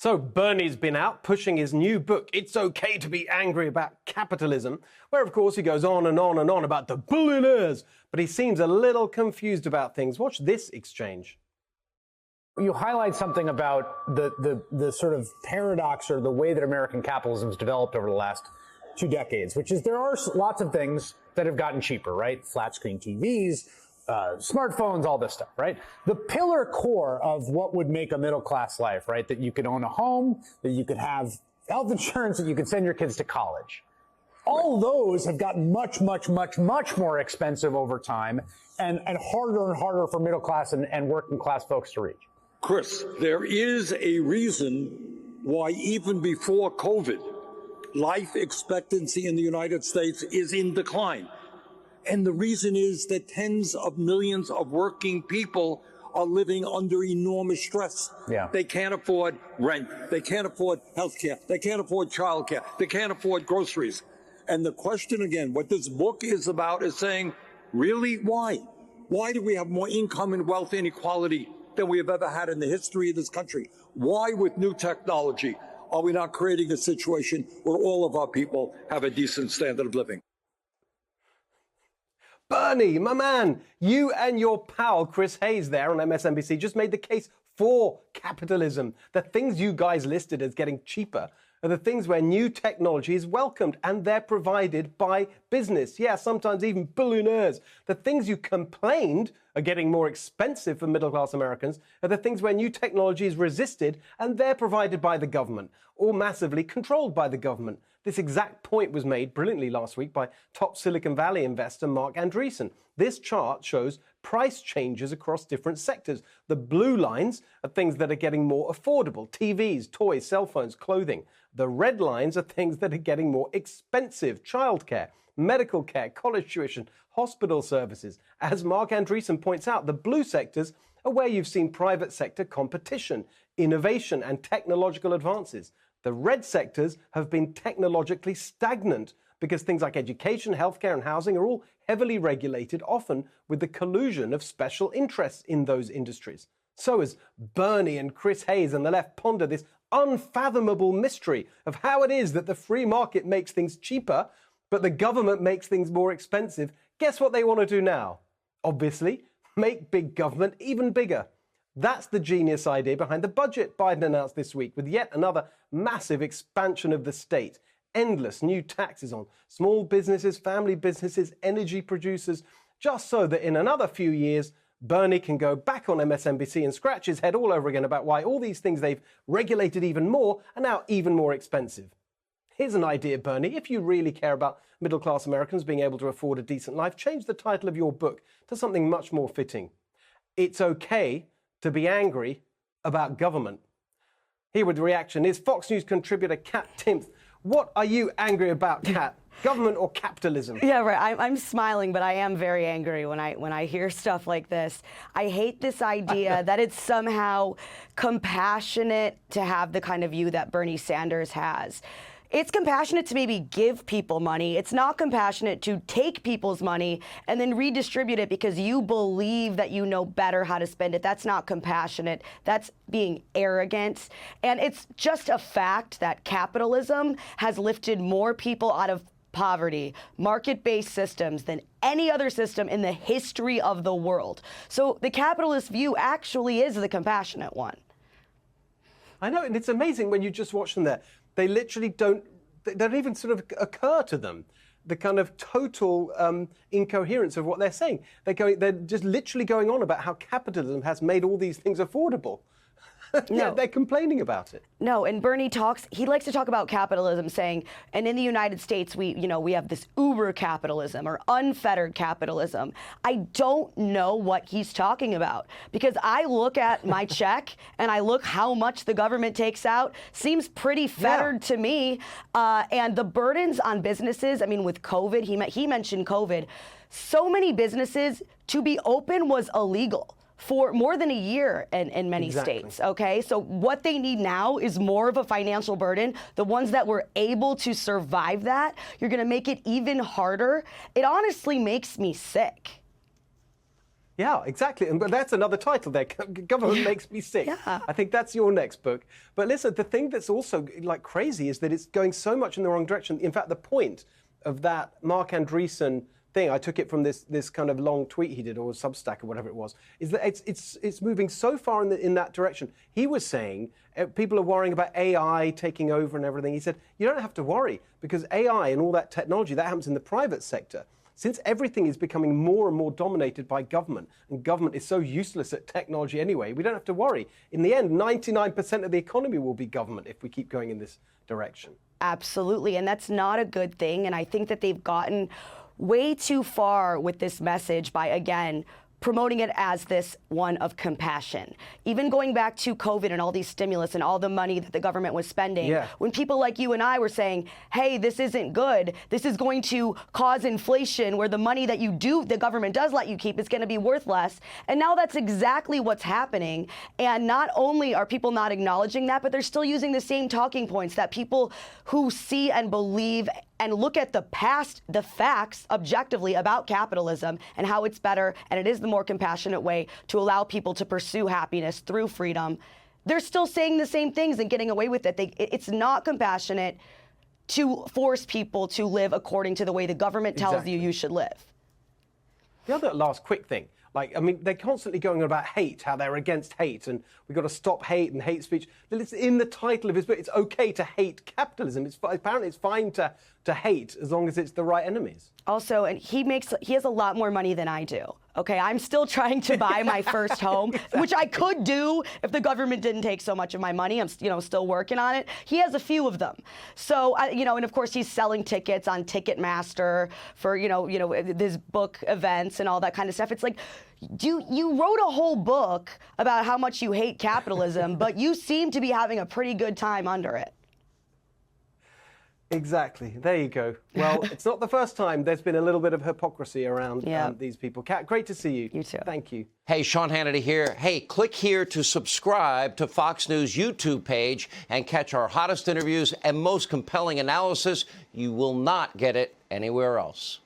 So Bernie's been out pushing his new book, It's Okay to Be Angry About Capitalism, where of course he goes on and on and on about the billionaires, but he seems a little confused about things. Watch this exchange. You highlight something about the sort of paradox or the way that American capitalism has developed over the last 2 decades, which is there are lots of things that have gotten cheaper, right? Flat screen TVs, smartphones, all this stuff, right? The pillar core of what would make a middle class life, right? That you could own a home, that you could have health insurance, that you could send your kids to college. All those have gotten much, much, much, much more expensive over time and harder and harder for middle class and working class folks to reach. Chris, there is a reason why even before COVID, life expectancy in the United States is in decline. And the reason is that tens of millions of working people are living under enormous stress. Yeah. They can't afford rent. They can't afford health care. They can't afford childcare. They can't afford groceries. And the question again, what this book is about is saying, really, why? Why do we have more income and wealth inequality than we have ever had in the history of this country? Why, with new technology, are we not creating a situation where all of our people have a decent standard of living? Bernie, my man, you and your pal Chris Hayes there on MSNBC just made the case for capitalism. The things you guys listed as getting cheaper are the things where new technology is welcomed and they're provided by business. Yeah, sometimes even billionaires. The things you complained are getting more expensive for middle-class Americans are the things where new technology is resisted and they're provided by the government or massively controlled by the government. This exact point was made brilliantly last week by top Silicon Valley investor Mark Andreessen. This chart shows price changes across different sectors. The blue lines are things that are getting more affordable: TVs, toys, cell phones, clothing. The red lines are things that are getting more expensive: childcare, medical care, college tuition, hospital services. As Mark Andreessen points out, the blue sectors are where you've seen private sector competition, innovation, and technological advances. The red sectors have been technologically stagnant because things like education, healthcare, and housing are all heavily regulated, often with the collusion of special interests in those industries. So as Bernie and Chris Hayes and the left ponder this unfathomable mystery of how it is that the free market makes things cheaper, but the government makes things more expensive, guess what they want to do now? Obviously, make big government even bigger. That's the genius idea behind the budget Biden announced this week, with yet another massive expansion of the state. Endless new taxes on small businesses, family businesses, energy producers, just so that in another few years, Bernie can go back on MSNBC and scratch his head all over again about why all these things they've regulated even more are now even more expensive. Here's an idea, Bernie. If you really care about middle-class Americans being able to afford a decent life, change the title of your book to something much more fitting. It's okay to be angry about government. Here with the reaction is Fox News contributor Kat Timpf. What are you angry about, Kat? Government or capitalism? Yeah, right. I'm smiling, but I am very angry when I hear stuff like this. I hate this idea that it's somehow compassionate to have the kind of view that Bernie Sanders has. It's compassionate to maybe give people money. It's not compassionate to take people's money and then redistribute it because you believe that you know better how to spend it. That's not compassionate. That's being arrogant. And it's just a fact that capitalism has lifted more people out of poverty, market-based systems than any other system in the history of the world. So the capitalist view actually is the compassionate one. I know, and it's amazing when you just watch them there. They literally don't even sort of occur to them, the kind of total incoherence of what they're saying. They're just literally going on about how capitalism has made all these things affordable. Yeah, they're complaining about it. No, and Bernie he likes to talk about capitalism, saying, and in the United States, we have this uber capitalism or unfettered capitalism. I don't know what he's talking about because I look at my check and I look how much the government takes out. Seems pretty fettered to me. And the burdens on businesses, I mean, with COVID, he mentioned COVID. So many businesses, to be open was illegal for more than a year in many states, okay? So what they need now is more of a financial burden. The ones that were able to survive that, you're gonna make it even harder. It honestly makes me sick. Yeah, exactly. And but that's another title there. Government Makes Me Sick. Yeah. I think that's your next book. But listen, the thing that's also like crazy is that it's going so much in the wrong direction. In fact, the point of that Mark Andreessen thing, I took it from this kind of long tweet he did, or Substack or whatever it was, is that it's moving so far in that direction. He was saying people are worrying about AI taking over and everything. He said, you don't have to worry, because AI and all that technology, that happens in the private sector. Since everything is becoming more and more dominated by government, and government is so useless at technology anyway, we don't have to worry. In the end, 99% of the economy will be government if we keep going in this direction. Absolutely, and that's not a good thing. And I think that they've gotten way too far with this message by, again, promoting it as this one of compassion. Even going back to COVID and all these stimulus and all the money that the government was spending, when people like you and I were saying, hey, this isn't good, this is going to cause inflation where the money that the government does let you keep is going to be worth less. And now that's exactly what's happening. And not only are people not acknowledging that, but they're still using the same talking points that people who see and believe and look at the facts objectively about capitalism and how it's better, and it is the more compassionate way to allow people to pursue happiness through freedom. They're still saying the same things and getting away with it. It's not compassionate to force people to live according to the way the government tells you should live. The other last quick thing, they're constantly going on about hate, how they're against hate, and we've got to stop hate and hate speech. It's in the title of his book. It's okay to hate capitalism. Apparently it's fine to hate as long as it's the right enemies. Also, and he has a lot more money than I do. Okay, I'm still trying to buy my first home, which I could do if the government didn't take so much of my money. I'm still working on it. He has a few of them. So, and of course he's selling tickets on Ticketmaster for, this book events and all that kind of stuff. It's like, you wrote a whole book about how much you hate capitalism, but you seem to be having a pretty good time under it. Exactly. There you go. Well, it's not the first time there's been a little bit of hypocrisy around these people. Kat, great to see you. You too. Thank you. Hey, Sean Hannity here. Hey, click here to subscribe to Fox News YouTube page and catch our hottest interviews and most compelling analysis. You will not get it anywhere else.